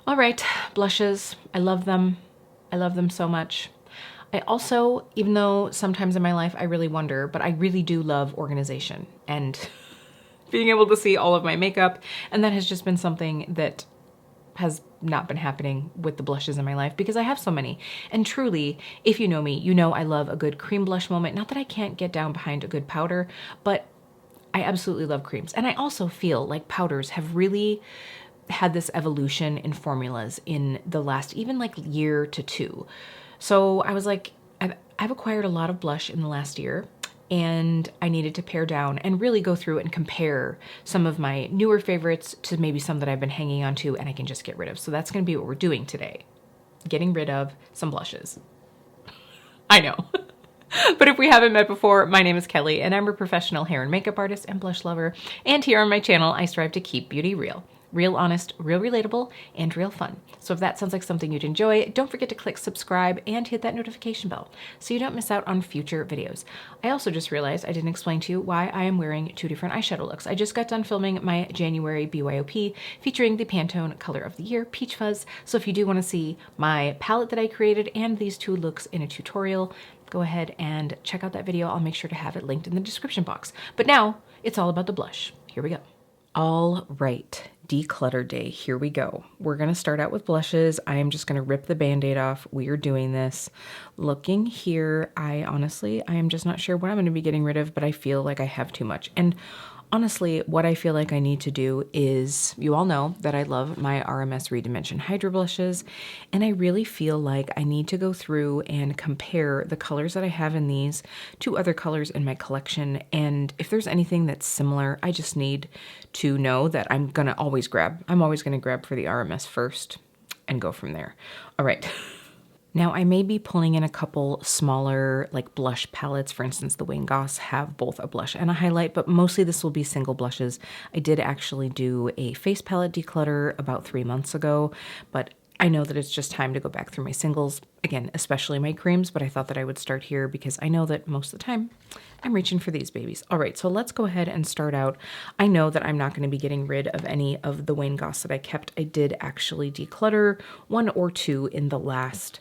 All right, blushes. I love them. I love them so much. I also, even though sometimes in my life I really wonder, but I really do love organization and being able to see all of my makeup. And that has just been something that has not been happening with the blushes in my life because I have so many. And truly, if you know me, you know I love a good cream blush moment. Not that I can't get down behind a good powder, but I absolutely love creams. And I also feel like powders have really had this evolution in formulas in the last even like year to two. So I was like, I've acquired a lot of blush in the last year, and I needed to pare down and really go through and compare some of my newer favorites to maybe some that I've been hanging on to and I can just get rid of. So that's going to be what we're doing today. Getting rid of some blushes. I know. But if we haven't met before, my name is Kelly and I'm a professional hair and makeup artist and blush lover. And here on my channel, I strive to keep beauty real. Real honest, real relatable, and real fun. So if that sounds like something you'd enjoy, don't forget to click subscribe and hit that notification bell so you don't miss out on future videos. I also just realized I didn't explain to you why I am wearing two different eyeshadow looks. I just got done filming my January BYOP featuring the Pantone Color of the Year Peach Fuzz. So if you do want to see my palette that I created and these two looks in a tutorial, go ahead and check out that video. I'll make sure to have it linked in the description box. But now it's all about the blush. Here we go. All right, declutter day, here we go. We're gonna start out with blushes. I am just gonna rip the Band-Aid off. We are doing this. Looking here, I am just not sure what I'm gonna be getting rid of, but I feel like I have too much. And honestly, what I feel like I need to do is, you all know that I love my RMS Redimension Hydro Blushes, and I really feel like I need to go through and compare the colors that I have in these to other colors in my collection, and if there's anything that's similar, I just need to know that I'm always gonna grab for the RMS first and go from there. All right. Now I may be pulling in a couple smaller like blush palettes. For instance, the Wayne Goss have both a blush and a highlight, but mostly this will be single blushes. I did actually do a face palette declutter about 3 months ago, but I know that it's just time to go back through my singles, again, especially my creams, but I thought that I would start here because I know that most of the time I'm reaching for these babies. All right, so let's go ahead and start out. I know that I'm not going to be getting rid of any of the Wayne Goss that I kept. I did actually declutter 1 or 2 in the last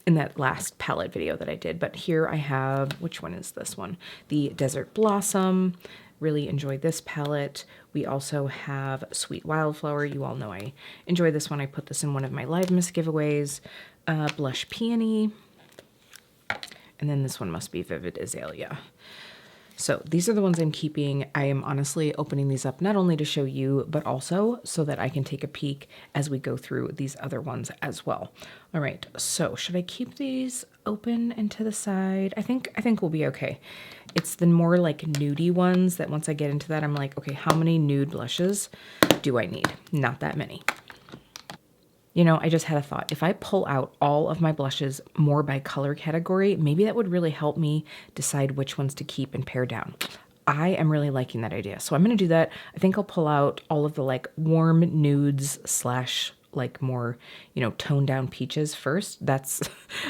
in that last palette video that I did. But here I have, which one is this one? The Desert Blossom. Really enjoyed this palette. We also have Sweet Wildflower. You all know I enjoy this one. I put this in one of my Live Miss giveaways. Blush Peony. And then this one must be Vivid Azalea. So these are the ones I'm keeping. I am honestly opening these up not only to show you, but also so that I can take a peek as we go through these other ones as well. All right, so should I keep these open and to the side? I think we'll be okay. It's the more like nudie ones that once I get into that, I'm like, okay, how many nude blushes do I need? Not that many. You know, I just had a thought. If I pull out all of my blushes more by color category, maybe that would really help me decide which ones to keep and pare down. I am really liking that idea. So I'm going to do that. I think I'll pull out all of the like warm nudes slash like more, you know, toned down peaches first. That's,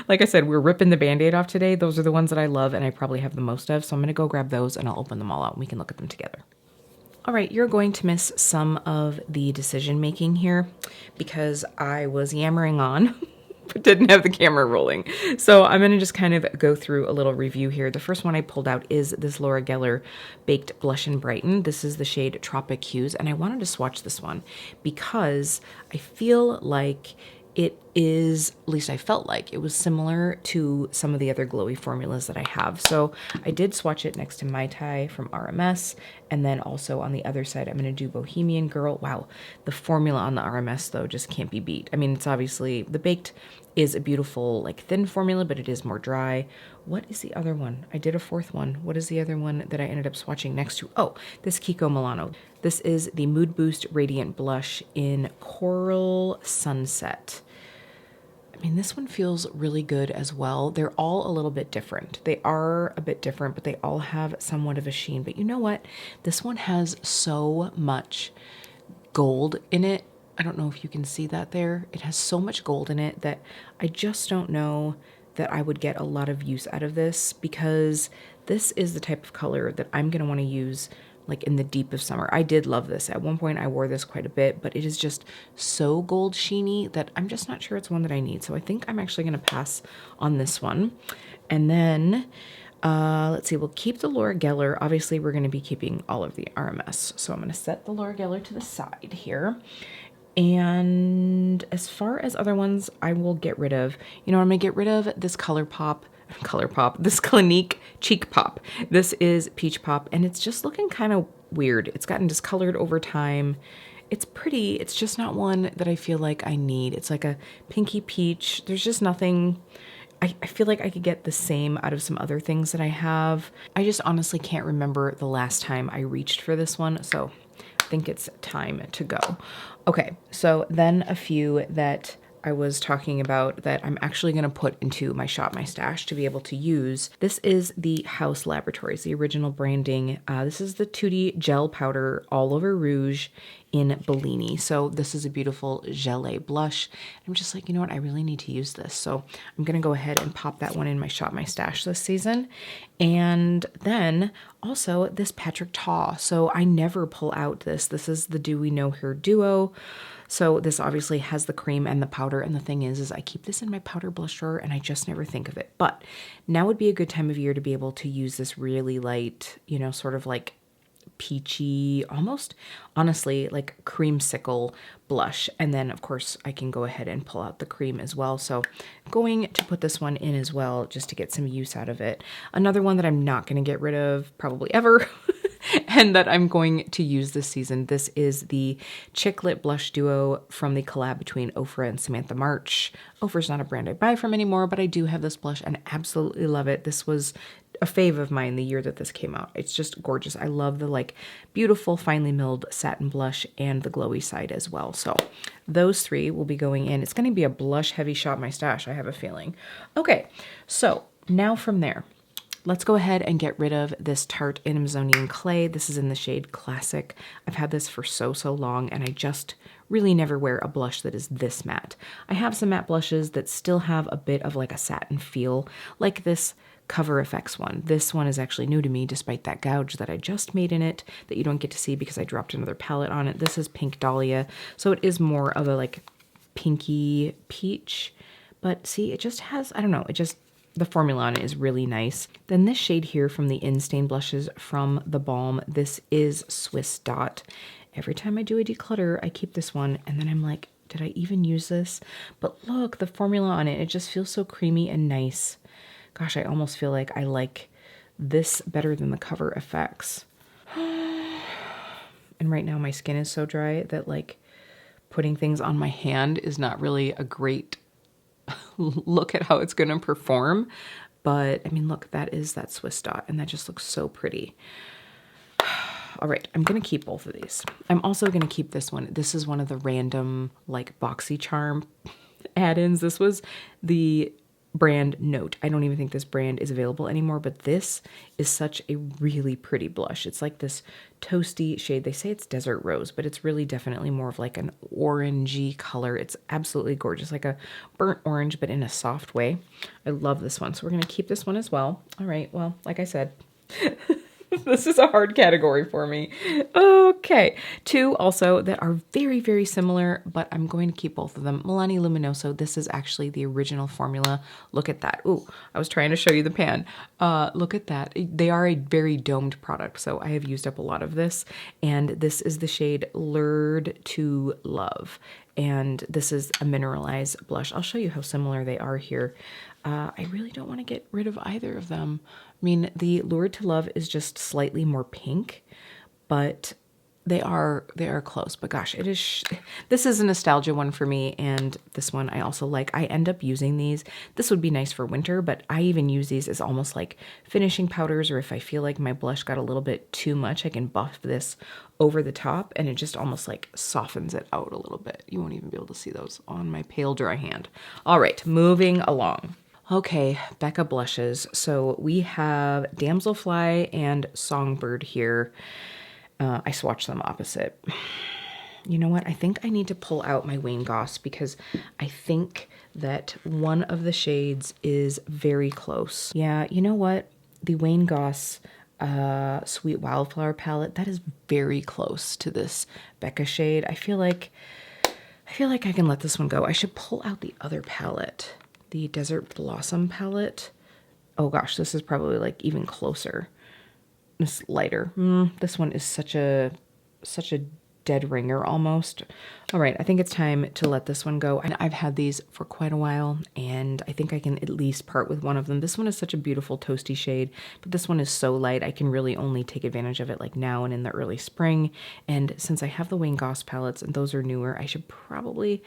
like I said, we're ripping the Band-Aid off today. Those are the ones that I love and I probably have the most of. So I'm going to go grab those and I'll open them all out and we can look at them together. All right, you're going to miss some of the decision making here because I was yammering on, but didn't have the camera rolling. So I'm gonna just kind of go through a little review here. The first one I pulled out is this Laura Geller Baked Blush and Brighten. This is the shade Tropic Hues, and I wanted to swatch this one because I feel like it is, at least I felt like it was similar to some of the other glowy formulas that I have. So I did swatch it next to Mai Tai from RMS. And then also on the other side, I'm going to do Bohemian Girl. Wow, the formula on the RMS though just can't be beat. I mean, it's obviously, the Baked is a beautiful like thin formula, but it is more dry. What is the other one? I did a fourth one. What is the other one that I ended up swatching next to? Oh, this Kiko Milano. This is the Mood Boost Radiant Blush in Coral Sunset. I mean, this one feels really good as well. They're all a little bit different. They are a bit different, but they all have somewhat of a sheen. But you know what? This one has so much gold in it. I don't know if you can see that there. It has so much gold in it that I just don't know that I would get a lot of use out of this because this is the type of color that I'm going to want to use like in the deep of summer. I did love this. At one point I wore this quite a bit, but it is just so gold sheeny that I'm just not sure it's one that I need. So I think I'm actually gonna pass on this one. And then, let's see, we'll keep the Laura Geller. Obviously we're gonna be keeping all of the RMS. So I'm gonna set the Laura Geller to the side here. And as far as other ones, I will get rid of, I'm gonna get rid of this this Clinique Cheek Pop. This is Peach Pop, and it's just looking kind of weird. It's gotten discolored over time. It's pretty, it's just not one that I feel like I need. It's like a pinky peach. There's just nothing, I feel like I could get the same out of some other things that I have. I just honestly can't remember the last time I reached for this one, so I think it's time to go. Okay, so then a few that I was talking about that I'm actually going to put into my Shop My Stash to be able to use. This is the Haus Laboratories, the original branding. This is the Tutti Gel Powder All Over Rouge in Bellini. So this is a beautiful gelée blush. I'm just like, you know what? I really need to use this. So I'm going to go ahead and pop that one in my Shop My Stash this season. And then also this Patrick Ta. So I never pull out this. This is the Do We Know Her Duo. So this obviously has the cream and the powder, and the thing is I keep this in my powder blush drawer and I just never think of it. But now would be a good time of year to be able to use this really light, sort of like peachy, almost honestly like creamsicle blush. And then of course I can go ahead and pull out the cream as well. So going to put this one in as well just to get some use out of it. Another one that I'm not going to get rid of probably ever and that I'm going to use this season. This is the Chick Lit Blush Duo from the collab between Ofra and Samantha March. Ofra's not a brand I buy from anymore, but I do have this blush and absolutely love it. This was a fave of mine the year that this came out. It's just gorgeous. I love the like beautiful finely milled satin blush and the glowy side as well. So those three will be going in. It's going to be a blush heavy Shop My Stash, I have a feeling. Okay, so now from there, let's go ahead and get rid of this Tarte Amazonian Clay. This is in the shade Classic. I've had this for so long, and I just really never wear a blush that is this matte. I have some matte blushes that still have a bit of like a satin feel, like this Cover FX one. This one is actually new to me, despite that gouge that I just made in it that you don't get to see because I dropped another palette on it. This is Pink Dahlia, so it is more of a like pinky peach, but see, it just has, I don't know, the formula on it is really nice. Then this shade here from the In-Stain Blushes from the Balm, this is Swiss Dot. Every time I do a declutter, I keep this one, and then I'm like, did I even use this? But look, the formula on it, it just feels so creamy and nice. Gosh, I almost feel like I like this better than the Cover FX. And right now my skin is so dry that like putting things on my hand is not really a great look at how it's going to perform. But I mean, look, that is that Swiss Dot, and that just looks so pretty. All right, I'm going to keep both of these. I'm also going to keep this one. This is one of the random like BoxyCharm add-ins. This was the brand Note. I don't even think this brand is available anymore, but this is such a really pretty blush. It's like this toasty shade. They say it's Desert Rose, but it's really definitely more of like an orangey color. It's absolutely gorgeous, like a burnt orange, but in a soft way. I love this one. So we're going to keep this one as well. All right, well, like I said, this is a hard category for me. Okay, two also that are very, very similar, but I'm going to keep both of them. Milani Luminoso, this is actually the original formula. Look at that. Ooh, I was trying to show you the pan. Look at that. They are a very domed product, so I have used up a lot of this, and this is the shade Lured to Love, and this is a mineralized blush. I'll show you how similar they are here. I really don't want to get rid of either of them. I mean, the Lured to Love is just slightly more pink, but they are close. But gosh, this is a nostalgia one for me, and this one I also like. I end up using these. This would be nice for winter, but I even use these as almost like finishing powders, or if I feel like my blush got a little bit too much, I can buff this over the top, and it just almost like softens it out a little bit. You won't even be able to see those on my pale dry hand. All right, moving along. Okay, Becca blushes. So we have Damselfly and Songbird here. I swatched them opposite. You know what? I think I need to pull out my Wayne Goss because I think that one of the shades is very close. Yeah, you know what? The Wayne Goss Sweet Wildflower palette. That is very close to this Becca shade. I feel like I can let this one go. I should pull out the other palette, the Desert Blossom palette. Oh gosh, this is probably like even closer. This lighter. This one is such a dead ringer almost. All right, I think it's time to let this one go. And I've had these for quite a while, and I think I can at least part with one of them. This one is such a beautiful toasty shade, but this one is so light, I can really only take advantage of it like now and in the early spring. And since I have the Wayne Goss palettes and those are newer, I should probably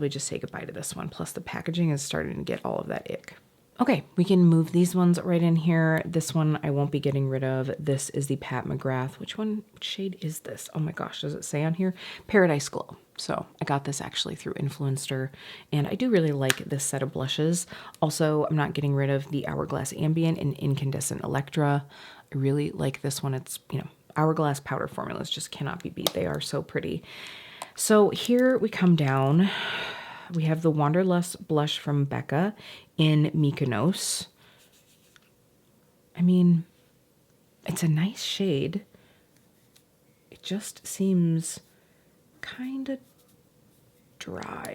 just say goodbye to this one. Plus the packaging is starting to get all of that ick. Okay, we can move these ones right in here. This one I won't be getting rid of. This is the Pat McGrath. Which shade is this? Oh my gosh, does it say on here? Paradise Glow. So I got this actually through Influencer, and I do really like this set of blushes. Also, I'm not getting rid of the Hourglass Ambient and Incandescent Electra. I really like this one. It's, Hourglass powder formulas just cannot be beat. They are so pretty. So here we come down. We have the Wanderlust blush from Becca in Mykonos. I mean, it's a nice shade. It just seems kind of dry.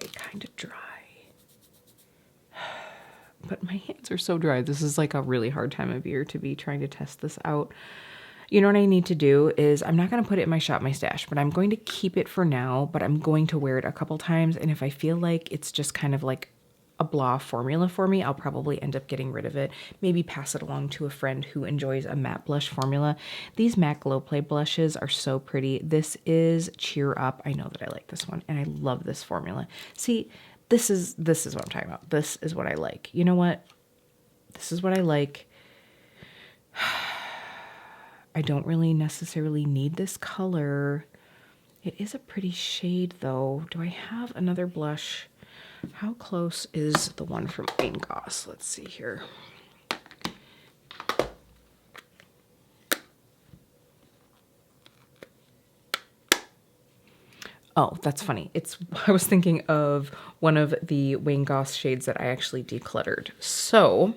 But my hands are so dry. This is like a really hard time of year to be trying to test this out. You know what I need to do is I'm not going to put it in my Shop My Stash, but I'm going to keep it for now, but I'm going to wear it a couple times. And if I feel like it's just kind of like a blah formula for me, I'll probably end up getting rid of it. Maybe pass it along to a friend who enjoys a matte blush formula. These MAC Glow Play blushes are so pretty. This is Cheer Up. I know that I like this one and I love this formula. See, this is what I'm talking about. This is what I like. You know what? This is what I like. I don't really necessarily need this color. It is a pretty shade though. Do I have another blush? How close is the one from Wayne Goss? Let's see here. Oh, that's funny. I was thinking of one of the Wayne Goss shades that I actually decluttered. So,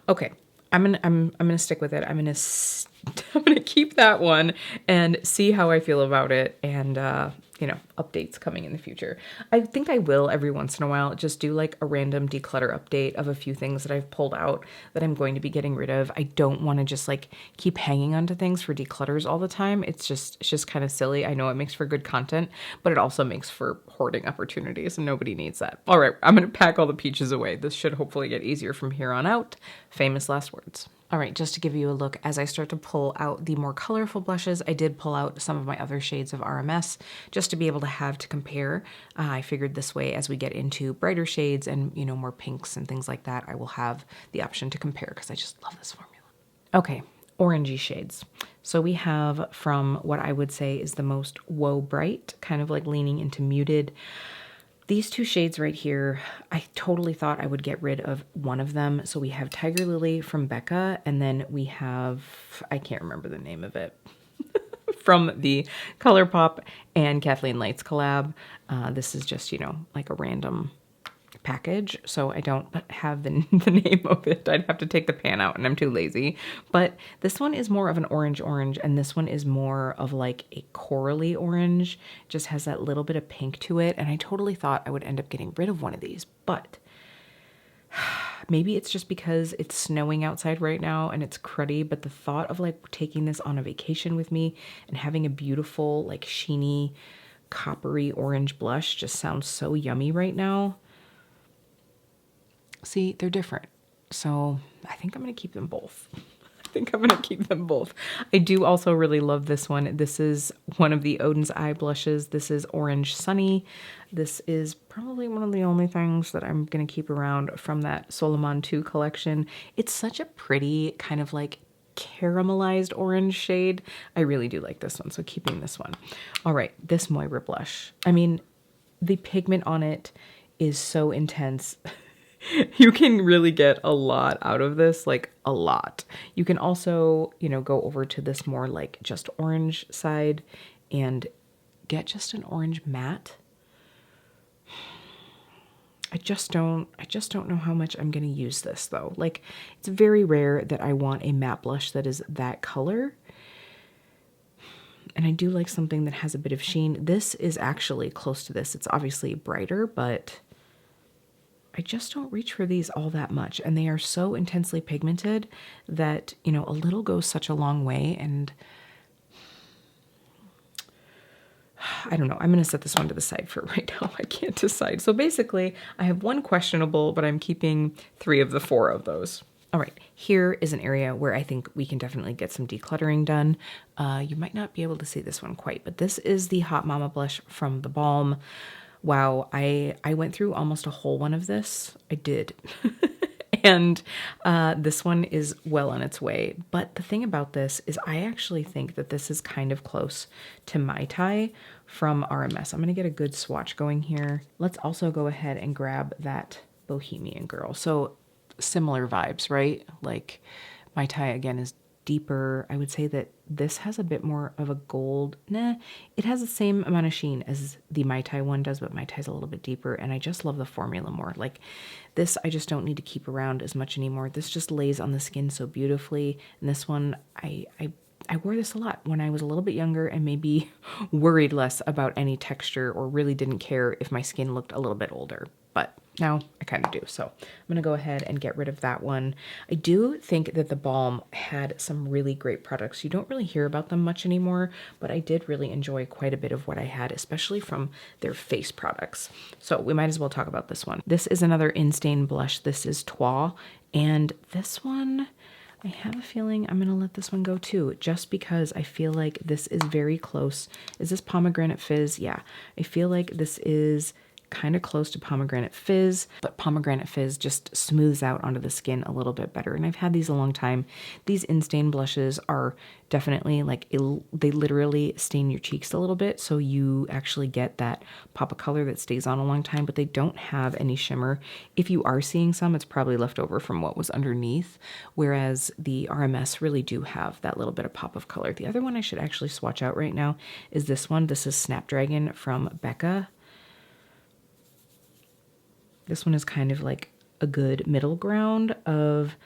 okay. I'm gonna stick with it. I'm gonna keep that one and see how I feel about it, and updates coming in the future. I think I will every once in a while just do like a random declutter update of a few things that I've pulled out that I'm going to be getting rid of. I don't want to just like keep hanging onto things for declutters all the time. It's just kind of silly. I know it makes for good content, but it also makes for hoarding opportunities, and nobody needs that. All right, I'm gonna pack all the peaches away. This should hopefully get easier from here on out. Famous last words. All right, just to give you a look, as I start to pull out the more colorful blushes, I did pull out some of my other shades of RMS just to be able to have to compare. I figured this way, as we get into brighter shades and, more pinks and things like that, I will have the option to compare because I just love this formula. Okay, orangey shades. So we have from what I would say is the most Woe Bright, kind of like leaning into muted. These two shades right here, I totally thought I would get rid of one of them. So we have Tiger Lily from Becca, and then we have, I can't remember the name of it, from the ColourPop and Kathleen Lights collab. This is just, like a random package, so I don't have the name of it. I'd have to take the pan out and I'm too lazy. But this one is more of an orange and this one is more of like a corally orange. Just has that little bit of pink to it, and I totally thought I would end up getting rid of one of these, but maybe it's just because it's snowing outside right now and it's cruddy, but the thought of like taking this on a vacation with me and having a beautiful like sheeny coppery orange blush just sounds so yummy right now. See, they're different. So I think I'm going to keep them both. I do also really love this one. This is one of the Odin's Eye blushes. This is Orange Sunny. This is probably one of the only things that I'm going to keep around from that Solomon 2 collection. It's such a pretty kind of like caramelized orange shade. I really do like this one, so keeping this one. All right, this Moira blush. I mean, the pigment on it is so intense. You can really get a lot out of this, like a lot. You can also, go over to this more like just orange side and get just an orange matte. I just don't know how much I'm going to use this though. Like, it's very rare that I want a matte blush that is that color. And I do like something that has a bit of sheen. This is actually close to this. It's obviously brighter, but I just don't reach for these all that much. And they are so intensely pigmented that, you know, a little goes such a long way. And I don't know. I'm going to set this one to the side for right now. I can't decide. So basically, I have one questionable, but I'm keeping 3 of the 4 of those. All right, here is an area where I think we can definitely get some decluttering done. You might not be able to see this one quite, but this is the Hot Mama blush from the Balm. Wow, I went through almost a whole one of this. I did. And this one is well on its way. But the thing about this is I actually think that this is kind of close to Mai Tai from RMS. I'm going to get a good swatch going here. Let's also go ahead and grab that Bohemian Girl. So similar vibes, right? Like Mai Tai again is deeper. I would say that this has a bit more of a gold. Nah, it has the same amount of sheen as the Mai Tai one does, but Mai Tai is a little bit deeper, and I just love the formula more. Like this, I just don't need to keep around as much anymore. This just lays on the skin so beautifully. And this one, I wore this a lot when I was a little bit younger and maybe worried less about any texture or really didn't care if my skin looked a little bit older. But now I kind of do. So I'm going to go ahead and get rid of that one. I do think that the Balm had some really great products. You don't really hear about them much anymore, but I did really enjoy quite a bit of what I had, especially from their face products. So we might as well talk about this one. This is another In-Stain blush. This is Trois. And this one, I have a feeling I'm going to let this one go too, just because I feel like this is very close. Is this Pomegranate Fizz? Yeah, I feel like this is kind of close to Pomegranate Fizz, but Pomegranate Fizz just smooths out onto the skin a little bit better. And I've had these a long time. These In-Stain blushes are definitely like, they literally stain your cheeks a little bit, so you actually get that pop of color that stays on a long time, but they don't have any shimmer. If you are seeing some, it's probably left over from what was underneath, whereas the RMS really do have that little bit of pop of color. The other one I should actually swatch out right now is this one. This is Snapdragon from Becca. This one is kind of like a good middle ground of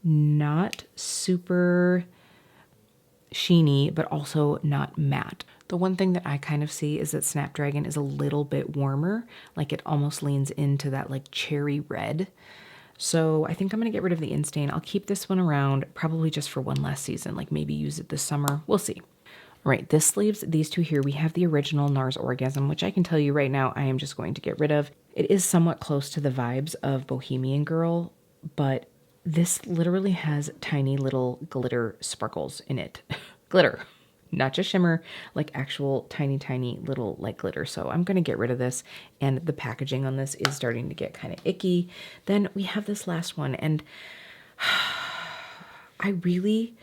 not super sheeny, but also not matte. The one thing that I kind of see is that Snapdragon is a little bit warmer, like it almost leans into that like cherry red. So I think I'm going to get rid of the In-Stain. I'll keep this one around probably just for one last season, like maybe use it this summer. We'll see. All right, this leaves these two here. We have the original Nars Orgasm, which I can tell you right now I am just going to get rid of. It is somewhat close to the vibes of Bohemian Girl, but this literally has tiny little glitter sparkles in it. Glitter, not just shimmer, like actual tiny little like glitter. So I'm going to get rid of this, and the packaging on this is starting to get kind of icky. Then we have this last one, and I really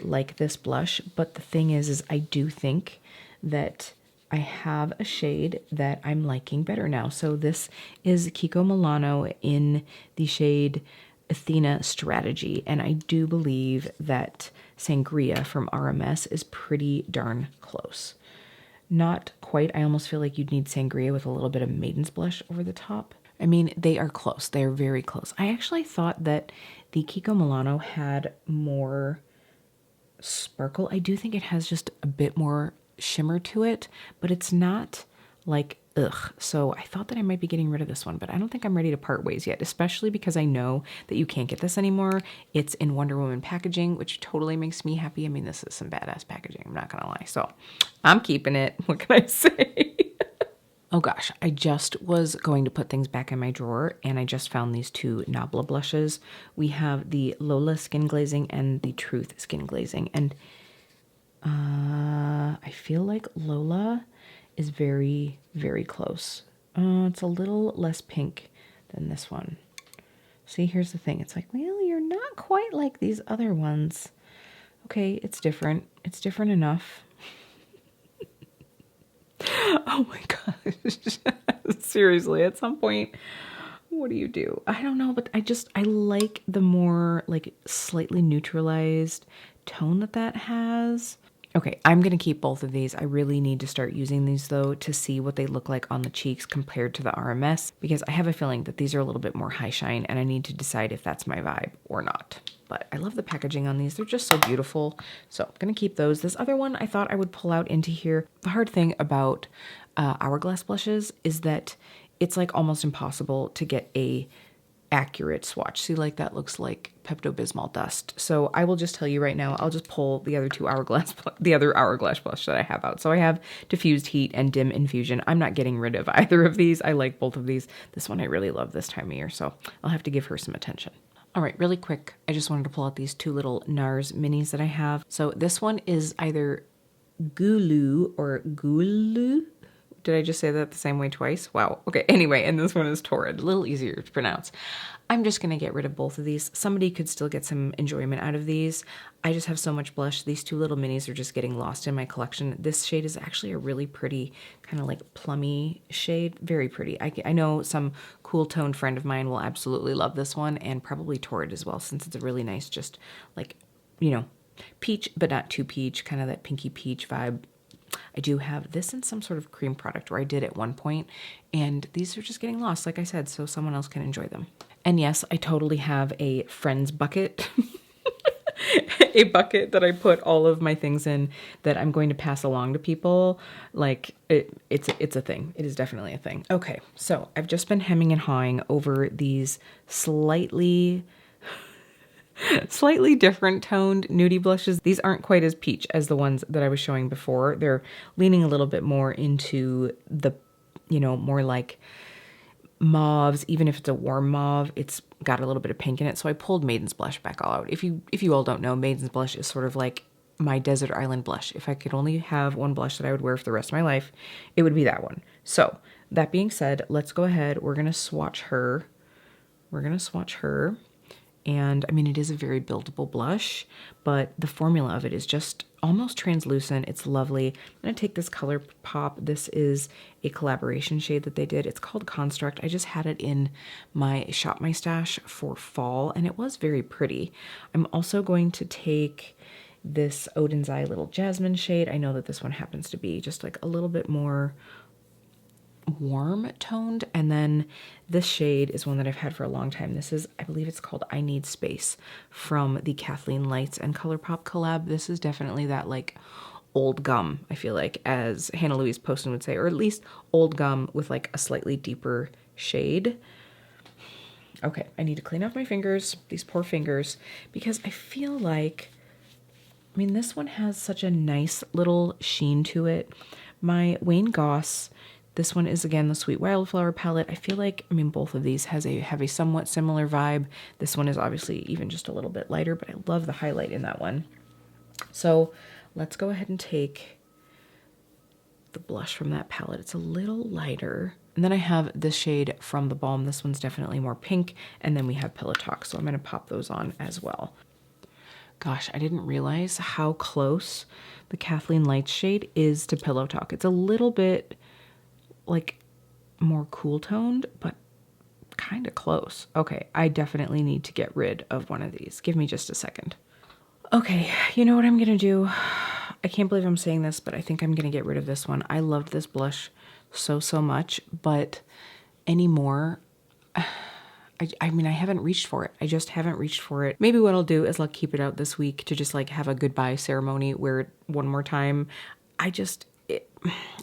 like this blush, but the thing is I do think that I have a shade that I'm liking better now. So this is Kiko Milano in the shade Athena Strategy, and I do believe that Sangria from RMS is pretty darn close. Not quite. I almost feel like you'd need Sangria with a little bit of Maiden's Blush over the top. I mean, they are close. They are very close. I actually thought that the Kiko Milano had more sparkle. I do think it has just a bit more shimmer to it, but it's not like ugh. So I thought that I might be getting rid of this one, but I don't think I'm ready to part ways yet, especially because I know that you can't get this anymore. It's in Wonder Woman packaging, which totally makes me happy. I mean, this is some badass packaging, I'm not gonna lie. So I'm keeping it. What can I say? Oh gosh, I just was going to put things back in my drawer, and I just found these two Nabla blushes. We have the Lola Skin Glazing and the Truth Skin Glazing, and I feel like Lola is very, very close. It's a little less pink than this one. See, here's the thing. It's like, well, you're not quite like these other ones. Okay, it's different. It's different enough. Oh my gosh. Seriously, at some point, what do you do? I don't know, but I like the more like slightly neutralized tone that has. Okay, I'm gonna keep both of these. I really need to start using these though to see what they look like on the cheeks compared to the RMS, because I have a feeling that these are a little bit more high shine and I need to decide if that's my vibe or not. But I love the packaging on these. They're just so beautiful. So I'm gonna keep those. This other one I thought I would pull out into here. The hard thing about Hourglass blushes is that it's like almost impossible to get a accurate swatch. See, like that looks like Pepto-Bismol dust. So I will just tell you right now, I'll just pull the other other Hourglass blush that I have out. So I have Diffused Heat and Dim Infusion. I'm not getting rid of either of these. I like both of these. This one I really love this time of year, so I'll have to give her some attention. All right, really quick, I just wanted to pull out these two little Nars minis that I have. So this one is either Gulu or Gulu. Did I just say that the same way twice? Wow. Okay, anyway, and this one is Torrid. A little easier to pronounce. I'm just going to get rid of both of these. Somebody could still get some enjoyment out of these. I just have so much blush. These two little minis are just getting lost in my collection. This shade is actually a really pretty, kind of like plummy shade. Very pretty. I know some cool toned friend of mine will absolutely love this one, and probably Torrid as well, since it's a really nice, just like, you know, peach, but not too peach, kind of that pinky peach vibe. I do have this in some sort of cream product, where I did at one point, and these are just getting lost, like I said, so someone else can enjoy them. And yes, I totally have a friends bucket, a bucket that I put all of my things in that I'm going to pass along to people. Like it's a thing. It is definitely a thing. Okay, so I've just been hemming and hawing over these slightly different toned nudie blushes. These aren't quite as peach as the ones that I was showing before. They're leaning a little bit more into the, you know, more like mauves. Even if it's a warm mauve, it's got a little bit of pink in it. So I pulled Maiden's Blush back all out. If you all don't know, Maiden's Blush is sort of like my desert island blush. If I could only have one blush that I would wear for the rest of my life, it would be that one. So that being said, let's go ahead. We're going to swatch her. And I mean, it is a very buildable blush, but the formula of it is just almost translucent. It's lovely. I'm going to take this Color Pop. This is a collaboration shade that they did. It's called Construct. I just had it in my Shop My Stash for fall, and it was very pretty. I'm also going to take this Odin's Eye Little Jasmine shade. I know that this one happens to be just like a little bit more warm toned, and then this shade is one that I've had for a long time. This is, I believe it's called I Need Space, from the Kathleen Lights and ColourPop collab. This is definitely that like old gum, I feel like, as Hannah Louise Poston would say, or at least old gum with like a slightly deeper shade. Okay, I need to clean off my fingers, these poor fingers, because I feel like, I mean, this one has such a nice little sheen to it. My Wayne Goss, this one is, again, the Sweet Wildflower palette. I feel like, I mean, both of these have a somewhat similar vibe. This one is obviously even just a little bit lighter, but I love the highlight in that one. So let's go ahead and take the blush from that palette. It's a little lighter. And then I have this shade from the Balm. This one's definitely more pink. And then we have Pillow Talk, so I'm going to pop those on as well. Gosh, I didn't realize how close the Kathleen Lights shade is to Pillow Talk. It's a little bit like more cool toned, but kind of close. Okay, I definitely need to get rid of one of these. Give me just a second. Okay, you know what I'm gonna do? I can't believe I'm saying this, but I think I'm gonna get rid of this one. I loved this blush so much, but anymore, I mean, I haven't reached for it. I just haven't reached for it. Maybe what I'll do is I'll keep it out this week to just like have a goodbye ceremony, wear it one more time.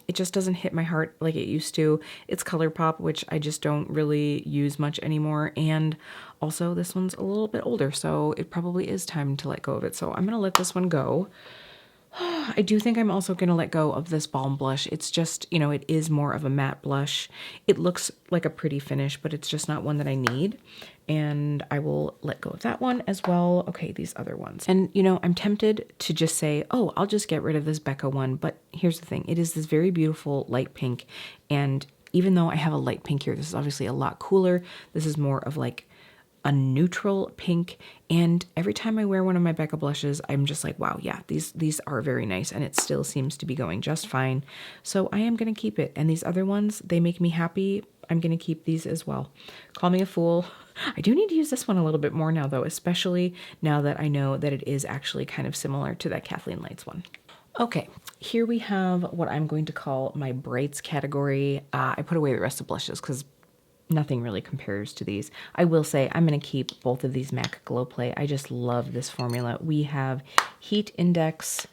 It just doesn't hit my heart like it used to. It's ColourPop, which I just don't really use much anymore. And also this one's a little bit older, so it probably is time to let go of it. So I'm gonna let this one go. I do think I'm also going to let go of this Balm blush. It's just, you know, it is more of a matte blush. It looks like a pretty finish, but it's just not one that I need. And I will let go of that one as well. Okay, these other ones. And, you know, I'm tempted to just say, oh, I'll just get rid of this Becca one. But here's the thing. It is this very beautiful light pink. And even though I have a light pink here, this is obviously a lot cooler. This is more of like a neutral pink, and every time I wear one of my Becca blushes, I'm just like, wow, yeah, these are very nice, and it still seems to be going just fine. So I am going to keep it, and these other ones, they make me happy. I'm going to keep these as well. Call me a fool. I do need to use this one a little bit more now, though, especially now that I know that it is actually kind of similar to that Kathleen Lights one. Okay, here we have what I'm going to call my brights category. I put away the rest of blushes because nothing really compares to these. I will say I'm going to keep both of these MAC Glow Play. I just love this formula. We have Heat Index,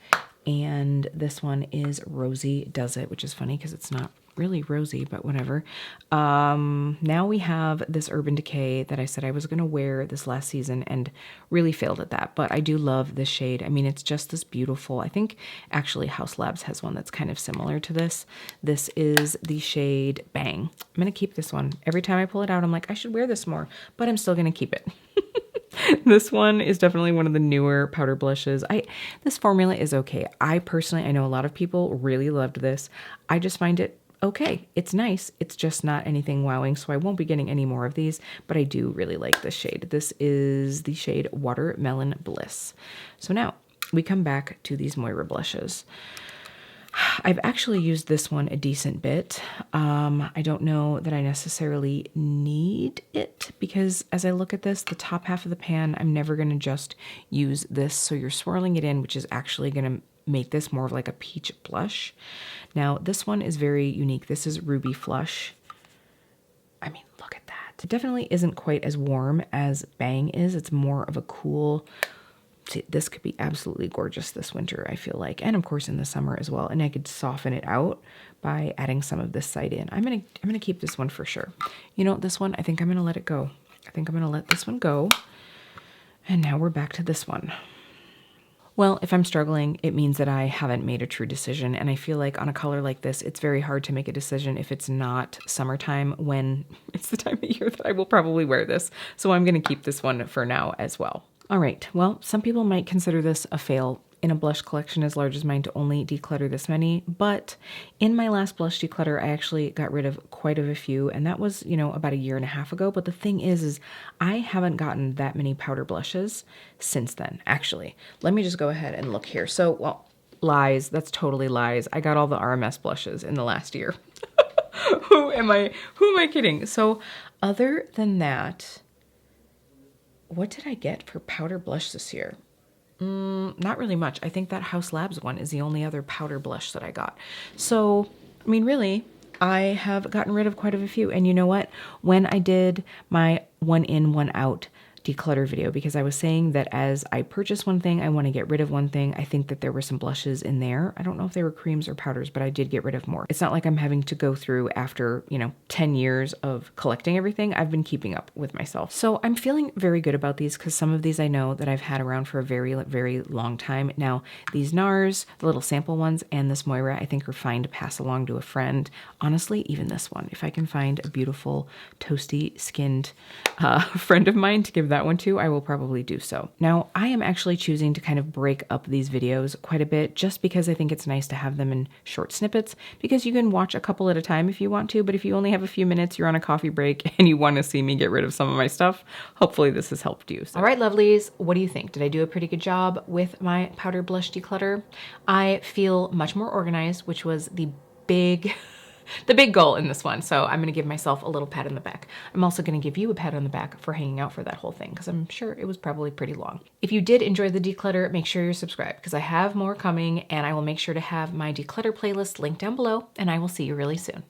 and this one is Rosy Does It, which is funny because it's not really rosy, but whatever. Now we have this Urban Decay that I said I was going to wear this last season and really failed at that, but I do love this shade. I mean, it's just this beautiful. I think actually Haus Labs has one that's kind of similar to this. This is the shade Bang. I'm going to keep this one. Every time I pull it out, I'm like, I should wear this more, but I'm still going to keep it. This one is definitely one of the newer powder blushes. This formula is okay. I know a lot of people really loved this. I just find it okay. It's nice. It's just not anything wowing, so I won't be getting any more of these, but I do really like this shade. This is the shade Watermelon Bliss. So now we come back to these Moira blushes. I've actually used this one a decent bit. I don't know that I necessarily need it because as I look at this, the top half of the pan, I'm never going to just use this. So you're swirling it in, which is actually going to make this more of like a peach blush. Now, this one is very unique. This is Ruby Flush. I mean, look at that. It definitely isn't quite as warm as Bang is. It's more of a cool... See, this could be absolutely gorgeous this winter, I feel like, and of course in the summer as well. And I could soften it out by adding some of this side in. I'm gonna keep this one for sure. You know, this one, I think I'm gonna let it go. I think I'm gonna let this one go. And now we're back to this one. Well, if I'm struggling, it means that I haven't made a true decision. And I feel like on a color like this, it's very hard to make a decision if it's not summertime, when it's the time of year that I will probably wear this. So I'm gonna keep this one for now as well. All right, well, some people might consider this a fail in a blush collection as large as mine to only declutter this many, but in my last blush declutter, I actually got rid of quite a few, and that was, you know, about 1.5 years ago. But the thing is I haven't gotten that many powder blushes since then, actually. Let me just go ahead and look here. So, well, lies, that's totally lies. I got all the RMS blushes in the last year. Who am I kidding? So other than that, what did I get for powder blush this year? Not really much. I think that Haus Labs one is the only other powder blush that I got. So, I mean, really, I have gotten rid of quite a few. And you know what? When I did my one in, one out declutter video, because I was saying that as I purchase one thing, I want to get rid of one thing. I think that there were some blushes in there. I don't know if they were creams or powders, but I did get rid of more. It's not like I'm having to go through after, 10 years of collecting everything. I've been keeping up with myself. So I'm feeling very good about these because some of these I know that I've had around for a very, very long time. Now, these Nars, the little sample ones, and this Moira, I think are fine to pass along to a friend. Honestly, even this one, if I can find a beautiful toasty skinned friend of mine to give that one to, I will probably do so. Now, I am actually choosing to kind of break up these videos quite a bit just because I think it's nice to have them in short snippets, because you can watch a couple at a time if you want to, but if you only have a few minutes, you're on a coffee break and you want to see me get rid of some of my stuff, hopefully this has helped you. So. All right, lovelies, what do you think? Did I do a pretty good job with my powder blush declutter? I feel much more organized, which was the big goal in this one. So I'm going to give myself a little pat on the back. I'm also going to give you a pat on the back for hanging out for that whole thing, because I'm sure it was probably pretty long. If you did enjoy the declutter, make sure you're subscribed because I have more coming, and I will make sure to have my declutter playlist linked down below, and I will see you really soon.